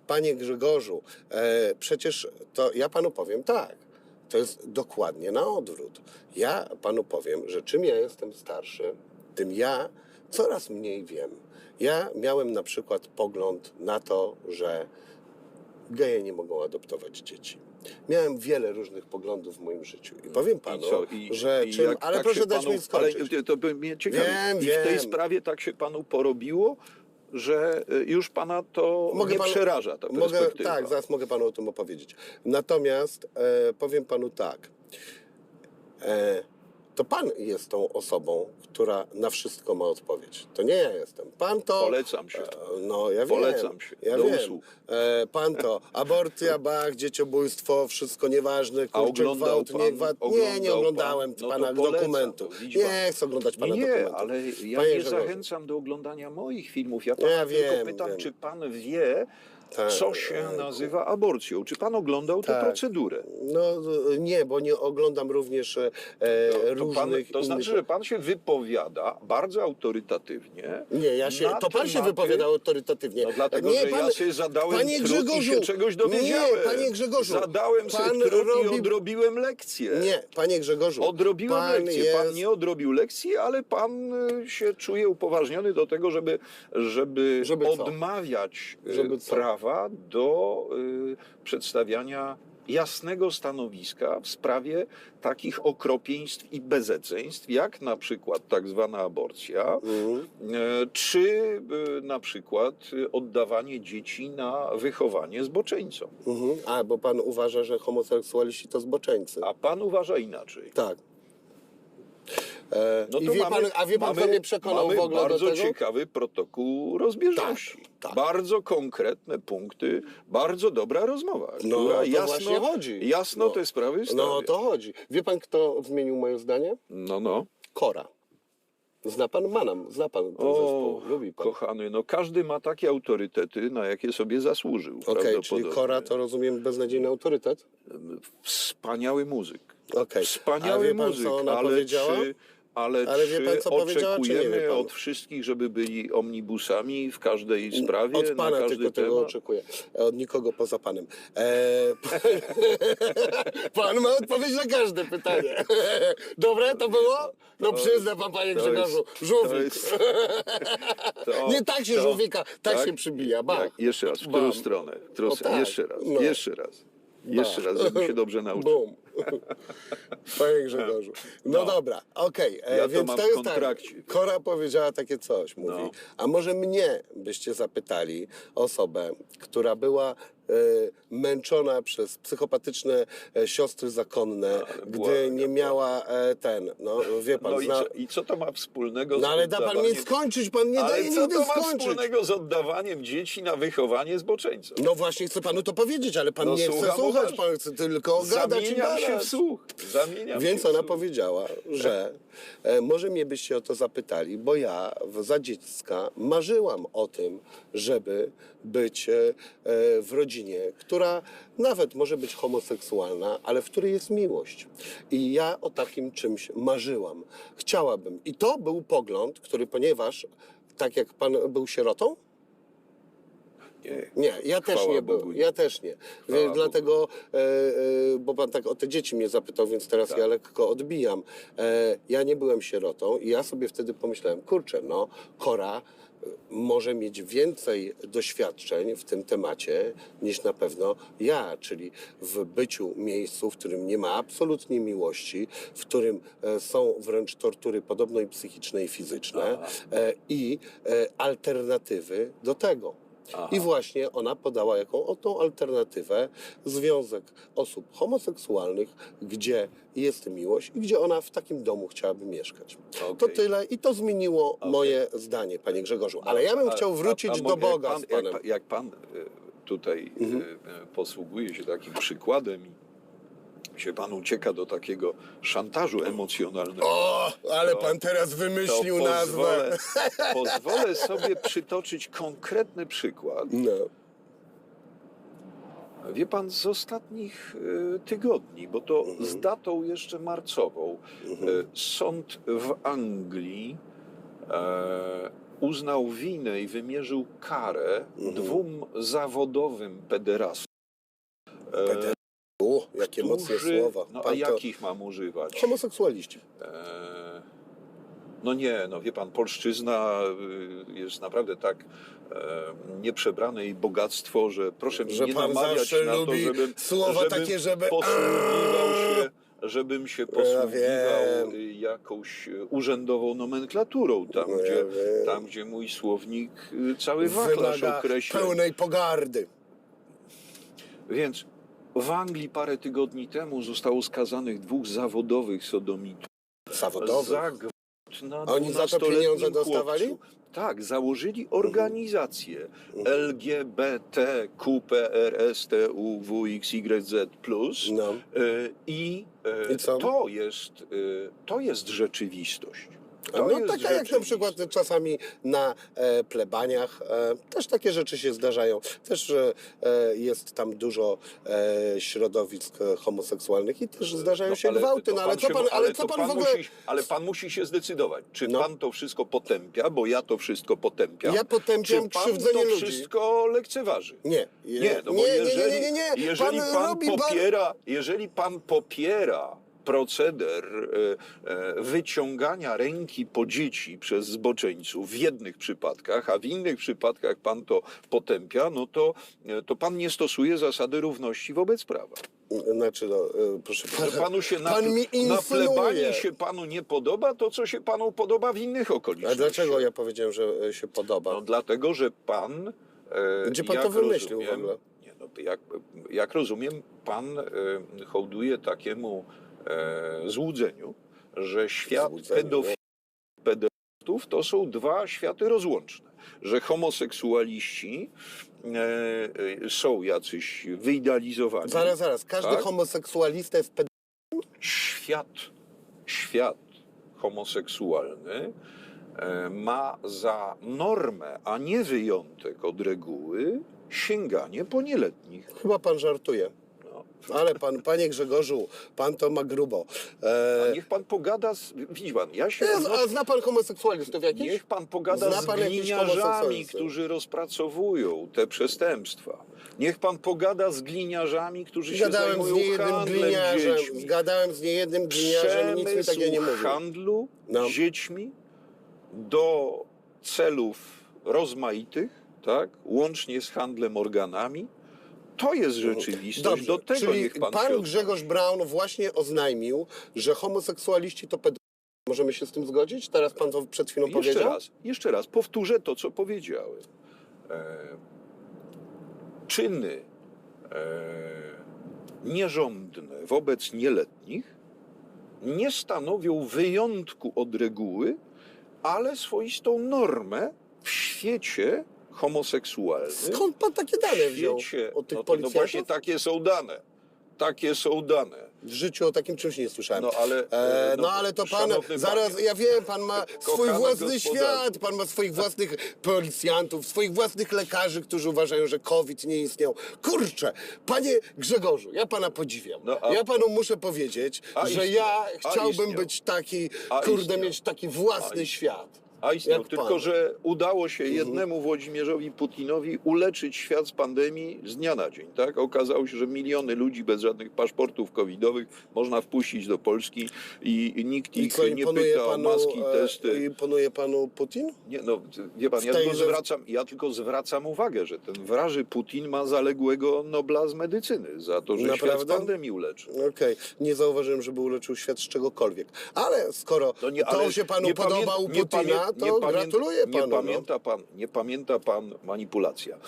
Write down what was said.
Panie Grzegorzu, przecież to ja panu powiem tak. To jest dokładnie na odwrót. Ja panu powiem, że czym ja jestem starszy, tym ja coraz mniej wiem. Ja miałem na przykład pogląd na to, że geje nie mogą adoptować dzieci. Miałem wiele różnych poglądów w moim życiu. I powiem panu, że czym... Ale tak proszę dać panu, mi skończyć. Ale to by mnie ciekawi. Wiem, I w tej wiem. sprawie tak się panu porobiło, że już pana to nie przeraża ta perspektywa. Tak, zaraz mogę panu o tym opowiedzieć. Natomiast powiem panu tak. To pan jest tą osobą, która na wszystko ma odpowiedź. To nie ja jestem. Pan to... Polecam się. No, ja wiem. Polecam się. Ja Do wiem. usług. Pan to aborcja, bach, dzieciobójstwo, wszystko nieważne, kurczę, gwałt, nie gwałt. Nie oglądałem pana dokumentu. Nie chcę oglądać pana dokumentu. Nie, ale ja Panie nie Grzegorzu. zachęcam do oglądania moich filmów. Ja pana tylko pytam, czy pan wie, co się nazywa aborcją. Czy pan oglądał tę procedurę? No nie, bo nie oglądam również różnych to znaczy, że pan się wypowiada bardzo autorytatywnie. Nie, to pan się wypowiadał autorytatywnie. No dlatego, nie, że ja sobie zadałem panie trud Grzegorzu, i się czegoś dowiedziałem. Nie, panie Grzegorzu. Zadałem sobie trud i odrobiłem lekcję. Nie, panie Grzegorzu. Odrobiłem lekcję. Pan nie odrobił lekcji, ale pan się czuje upoważniony do tego, żeby odmawiać prawa do przedstawiania jasnego stanowiska w sprawie takich okropieństw i bezeceństw, jak na przykład tak zwana aborcja, czy na przykład oddawanie dzieci na wychowanie zboczeńcom. A, bo pan uważa, że homoseksualiści to zboczeńcy. A pan uważa inaczej. Tak. No I to wie pan, kto mnie przekonał w ogóle do tego? Bardzo ciekawy protokół rozbieżności. Tak. Bardzo konkretne punkty, bardzo dobra rozmowa, No, która to właśnie chodzi. jasno te sprawy stawia. No, o to chodzi. Wie pan, kto zmienił moje zdanie? No. Kora. Zna pan Manam, zna pan ten zespół, lubi pan. Kochany, no każdy ma takie autorytety, na jakie sobie zasłużył. Okej, czyli Kora to rozumiem beznadziejny autorytet? Wspaniały muzyk. Okay. Wspaniały A wie pan, muzyk, co ona ale powiedziała? Ale wie pan, co powiedziała, czy nie wie oczekujemy pan? od wszystkich, żeby byli omnibusami w każdej sprawie, Od pana na każdy tylko tego temat? oczekuję. Od nikogo poza panem. Pan ma odpowiedź na każde pytanie. Dobre to było? No przyzna pan, panie Grzegorzu. Żółwik. Nie tak się żółwika, tak się przybija. Jeszcze raz, w którą stronę? tak. Jeszcze raz, żeby się dobrze nauczył. Bum. Panie Grzegorzu. No dobra, okej. Ja Więc to mam w jest kontrakcie. tak. Kora powiedziała takie coś, mówi. A może mnie byście zapytali, osobę, która była męczona przez psychopatyczne siostry zakonne, gdy nie miała wie pan... I co to ma wspólnego z ale da pan mi skończyć, pan nie daje nigdy skończyć. Ale co to ma wspólnego z oddawaniem dzieci na wychowanie zboczeńcom? No właśnie chcę panu to powiedzieć, ale pan nie chce słuchać, pan chce tylko gadać i gadać. Zamieniam się w słuch. Więc ona powiedziała, że może mnie byście o to zapytali, bo ja za dziecka marzyłam o tym, żeby być w rodzinie, która nawet może być homoseksualna, ale w której jest miłość. I ja o takim czymś marzyłam. Chciałabym. I to był pogląd, który, ponieważ tak jak pan był sierotą? Nie, ja też nie byłem. Ja też nie. Więc dlatego, bo pan tak o te dzieci mnie zapytał, więc teraz ja lekko odbijam. Ja nie byłem sierotą i ja sobie wtedy pomyślałem, kurczę, Kora może mieć więcej doświadczeń w tym temacie niż na pewno ja, czyli w byciu miejscu, w którym nie ma absolutnie miłości, w którym są wręcz tortury podobno i psychiczne, i fizyczne i alternatywy do tego. I właśnie ona podała tą alternatywę, związek osób homoseksualnych, gdzie jest miłość i gdzie ona w takim domu chciałaby mieszkać. To tyle i to zmieniło moje zdanie, panie Grzegorzu. Ale ja bym chciał wrócić do Boga z panem. Jak pan tutaj posługuje się takim przykładem i się pan ucieka do takiego szantażu emocjonalnego. O, ale pan teraz wymyślił nazwę. Pozwolę sobie przytoczyć konkretny przykład. Wie pan, z ostatnich tygodni, bo to z datą jeszcze marcową, sąd w Anglii uznał winę i wymierzył karę dwóm zawodowym pederastom. Jakie mocne słowa. No a jakich mam używać? Homoseksualiści. No nie, no wie pan, polszczyzna jest naprawdę tak nieprzebrane i bogactwo, że proszę mi nie namawiać na to, żebym się posługiwał jakąś urzędową nomenklaturą, tam gdzie mój słownik cały wachlarz określa. Pełnej pogardy. Więc w Anglii parę tygodni temu zostało skazanych 2 zawodowych sodomitów. Za gwałt na 12-letnim Oni za to pieniądze dostawali? Chłopcu. Tak, założyli organizację LGBTQPRSTUWXYZ+. No. I co? To jest rzeczywistość. Taka jak na przykład czasami na plebaniach też takie rzeczy się zdarzają. Też jest tam dużo środowisk homoseksualnych i też zdarzają się gwałty. No, ale pan musi się zdecydować, czy pan to wszystko potępia, bo ja to wszystko potępiam. Ja potępiam krzywdzenie ludzi. Czy pan to wszystko lekceważy? Nie. No bo jeżeli pan popiera proceder wyciągania ręki po dzieci przez zboczeńców w jednych przypadkach, a w innych przypadkach pan to potępia, no to pan nie stosuje zasady równości wobec prawa. Znaczy, proszę pana, panu się na plebanii się panu nie podoba to, co się panu podoba w innych okolicznościach. A dlaczego ja powiedziałem, że się podoba? No dlatego, że pan... Gdzie pan to wymyślił w ogóle? Nie, no, jak rozumiem, pan hołduje takiemu złudzeniu, że świat pedofilów to są 2 światy rozłączne. Że homoseksualiści są jacyś wyidealizowani. Zaraz. Każdy homoseksualista jest pedofilem? Świat homoseksualny ma za normę, a nie wyjątek od reguły sięganie po nieletnich. Chyba pan żartuje. Ale panie Grzegorzu, pan to ma grubo. A niech pan pogada widzi pan, A zna pan homoseksualistów jakichś? Niech pan pogada z gliniarzami, którzy rozpracowują te przestępstwa. Niech pan pogada z gliniarzami, którzy się zajmują handlem dziećmi. Zgadałem z niejednym gliniarzem, nic mi takiego nie mówił. Handlu dziećmi do celów rozmaitych, tak, łącznie z handlem organami. To jest rzeczywistość. Dobrze, do tego czyli niech pan Grzegorz Braun właśnie oznajmił, że homoseksualiści to pedofile. Możemy się z tym zgodzić? Teraz pan to przed chwilą powiedział? Jeszcze raz, powtórzę to, co powiedziałem. Czyny nierządne wobec nieletnich nie stanowią wyjątku od reguły, ale swoistą normę w świecie homoseksualnym. Skąd pan takie dane wziął od tych policjantów? No właśnie takie są dane. W życiu o takim czymś nie słyszałem. Ale to pan, ja wiem, pan ma swój własny świat, pan ma swoich własnych policjantów, swoich własnych lekarzy, którzy uważają, że COVID nie istniał. Kurczę, panie Grzegorzu, ja pana podziwiam. Ja panu muszę powiedzieć, że ja chciałbym być taki, mieć taki własny świat. A istniał, tylko że udało się jednemu Włodzimierzowi Putinowi uleczyć świat z pandemii z dnia na dzień. Tak? Okazało się, że miliony ludzi bez żadnych paszportów covidowych można wpuścić do Polski i nikt ich nie pyta o maski, testy. Imponuje panu Putin? Nie, no wie pan, ja tylko zwracam uwagę, że ten wraży Putin ma zaległego Nobla z medycyny za to, że świat z pandemii uleczył. Okej. Nie zauważyłem, żeby uleczył świat z czegokolwiek. Ale skoro to się panu podoba u Putina, to gratuluję panu. Nie pamięta pan manipulacja.